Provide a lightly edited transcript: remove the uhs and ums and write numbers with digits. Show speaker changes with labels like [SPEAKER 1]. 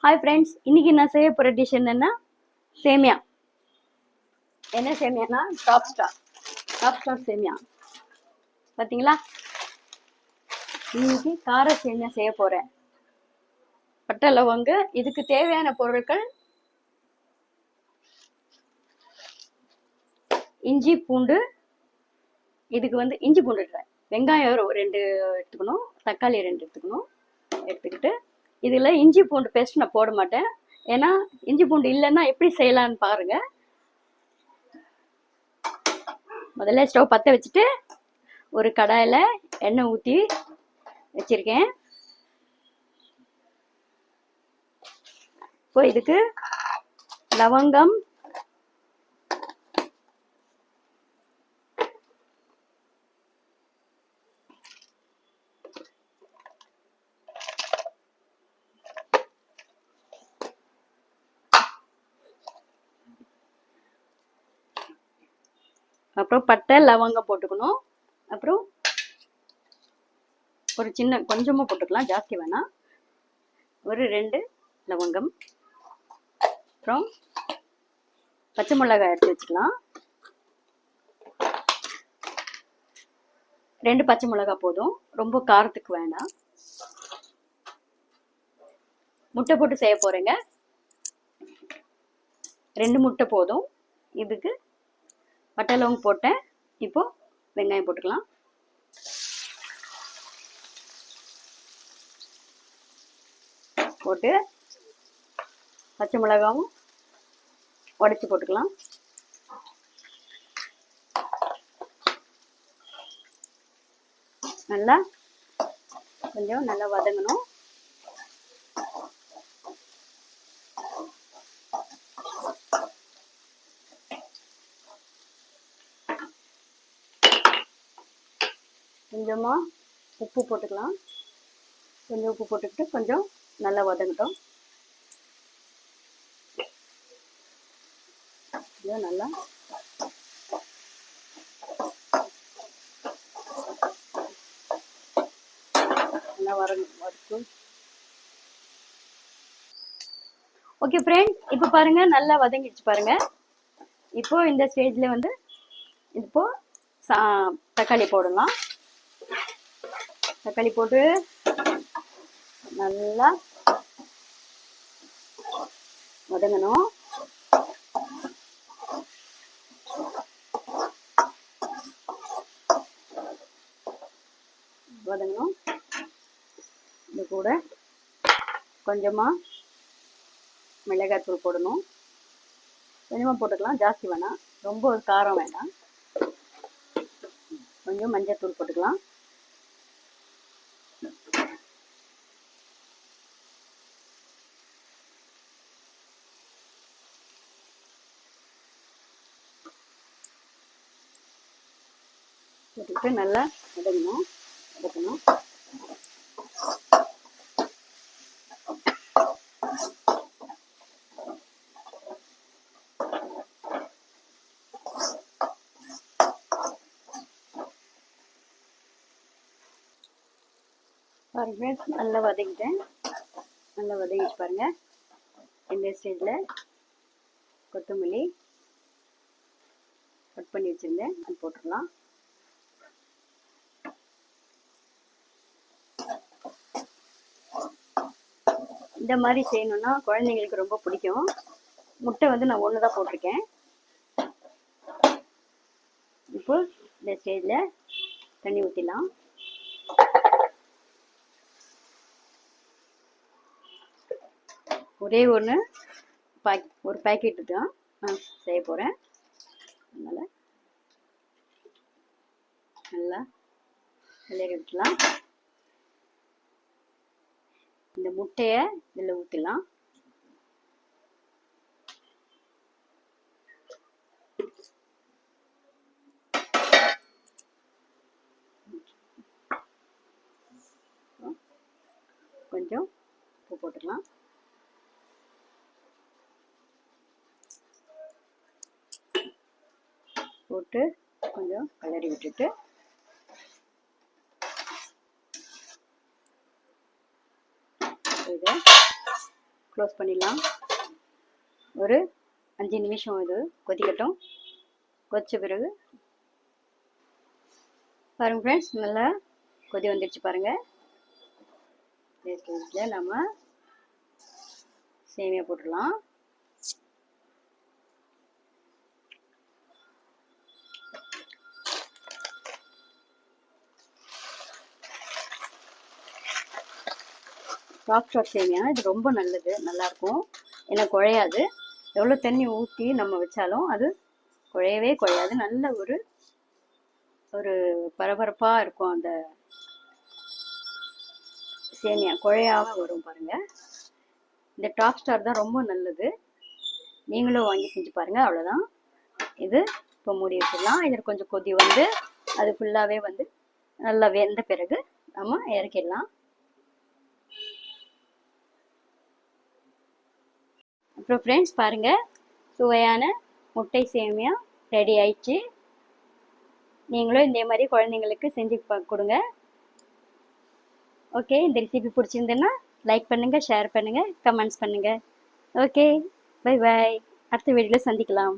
[SPEAKER 1] Hi friends, இன்னைக்கு நான் செய்ய போகிற டிஷ் என்னென்னா சேமியா. என்ன சேமியானா டாப் ஸ்டார் சேமியா. பார்த்தீங்களா, இன்னைக்கு கார சேமியா செய்ய போகிறேன். பட்டை லவங்க. இதுக்கு தேவையான பொருட்கள் இஞ்சி பூண்டு. இதுக்கு இஞ்சி பூண்டு வெங்காயம் 2 எடுத்துக்கணும், தக்காளி 2 எடுத்துக்கணும். எடுத்துக்கிட்டு இதில் இஞ்சி பூண்டு பேஸ்ட் நான் போட மாட்டேன், ஏன்னா இஞ்சி பூண்டு இல்லைன்னா எப்படி செய்யலான்னு பாருங்க. முதல்ல ஸ்டவ் பற்ற வச்சுட்டு ஒரு கடாயில் எண்ணெய் ஊற்றி வச்சிருக்கேன். இப்போ இதுக்கு லவங்கம், அப்புறம் பட்டை லவங்கம் போட்டுக்கணும். அப்புறம் ஒரு கொஞ்சமாக போட்டுக்கலாம், ஜாஸ்தி வேணாம். ஒரு 2 லவங்கம். அப்புறம் பச்சை மிளகாய் எடுத்து வச்சுக்கலாம். 2 பச்சை மிளகாய் போதும், ரொம்ப காரத்துக்கு வேண்டாம். முட்டை போட்டு செய்ய போறேங்க. 2 முட்டை போதும். இதுக்கு பட்டை லவங்கம் போட்டேன். இப்போ வெங்காயம் போட்டுக்கலாம். போட்டு பச்சை மிளகாவும் உடைச்சு போட்டுக்கலாம். கொஞ்சம் நல்லா வதங்கணும். கொஞ்சமா உப்பு போட்டுக்கலாம். கொஞ்சம் உப்பு போட்டுக்கிட்டு கொஞ்சம் நல்லா வதங்கட்டும். நல்லா வதக்கும். ஓகே ஃப்ரெண்ட்ஸ், இப்போ பாருங்க நல்லா வதங்கிடுச்சு பாருங்க. இப்போ இந்த ஸ்டேஜ்ல இப்போ தக்காளி போடலாம். தக்காளி போட்டு நல்லா வதங்கணும். இது கூட கொஞ்சமா மிளகாய்த்தூள் போடணும். கொஞ்சமா போட்டுக்கலாம், ஜாஸ்தி வேணாம். ரொம்ப காரம் வேண்டாம். கொஞ்சம் மஞ்சள் தூள் போட்டுக்கலாம். போட்டுக்கிட்டு நல்லா வதக்கணும். பாருங்க, நல்லா வதக்கிட்டேன். நல்லா வதக்கிட்டு பாருங்க. இந்த ஸ்டேஜில் கொத்தமல்லி கட் பண்ணி வச்சுருந்தேன், அது போட்டுடலாம். இந்த மாதிரி செய்யணும்னா குழந்தைங்களுக்கு ரொம்ப பிடிக்கும். முட்டை நான் 1 தான் போட்டிருக்கேன். இப்போ இந்த ஸ்டேஜில் தண்ணி ஊற்றிடலாம். ஒரே ஒரு பேக்கெட்டு தான் நான் செய்ய போகிறேன். அதனால் நல்லா கிளறி விட்டுலாம். இந்த முட்டையை இதில் ஊற்றலாம். கொஞ்சம் உப்பு போட்டுக்கலாம். போட்டு கொஞ்சம் கிளறி விட்டுட்டு இதை க்ளோஸ் பண்ணிடலாம். ஒரு 5 நிமிஷம் இது கொதிக்கட்டும். கொதிச்ச பிறகு பாருங்க ஃப்ரெண்ட்ஸ், நல்லா கொதி வந்துடுச்சு பாருங்கள். இந்த ஸ்டேஜில் நம்ம சேமியா போட்டுடலாம். ராக் ஸ்டார் சேமியா இது ரொம்ப நல்லது, நல்லாயிருக்கும். ஏன்னா குழையாது. எவ்வளோ தண்ணி ஊற்றி நம்ம வச்சாலும் அது குழையவே குழையாது. நல்ல ஒரு ஒரு பரபரப்பாக இருக்கும் அந்த சேமியா, குழையாமல் வரும் பாருங்கள். இந்த டாப் ஸ்டார் தான் ரொம்ப நல்லது. நீங்களும் வாங்கி செஞ்சு பாருங்கள். அவ்வளோதான். இது இப்போ மூடி வச்சிடலாம். இதில் கொஞ்சம் கொதி வந்து அது ஃபுல்லாகவே வந்து நல்லா வெந்த பிறகு நம்ம இறக்கிடலாம். அப்புறம் ஃப்ரெண்ட்ஸ் பாருங்கள், சுவையான முட்டை சேமியா ரெடி ஆயிடுச்சு. நீங்களும் இதே மாதிரி குழந்தைங்களுக்கு செஞ்சு கொடுங்க. ஓகே, இந்த ரெசிபி பிடிச்சிருந்தேன்னா லைக் பண்ணுங்கள், ஷேர் பண்ணுங்கள், கமெண்ட்ஸ் பண்ணுங்கள். Okay, bye bye. அடுத்த வீடியோவில் சந்திக்கலாம்.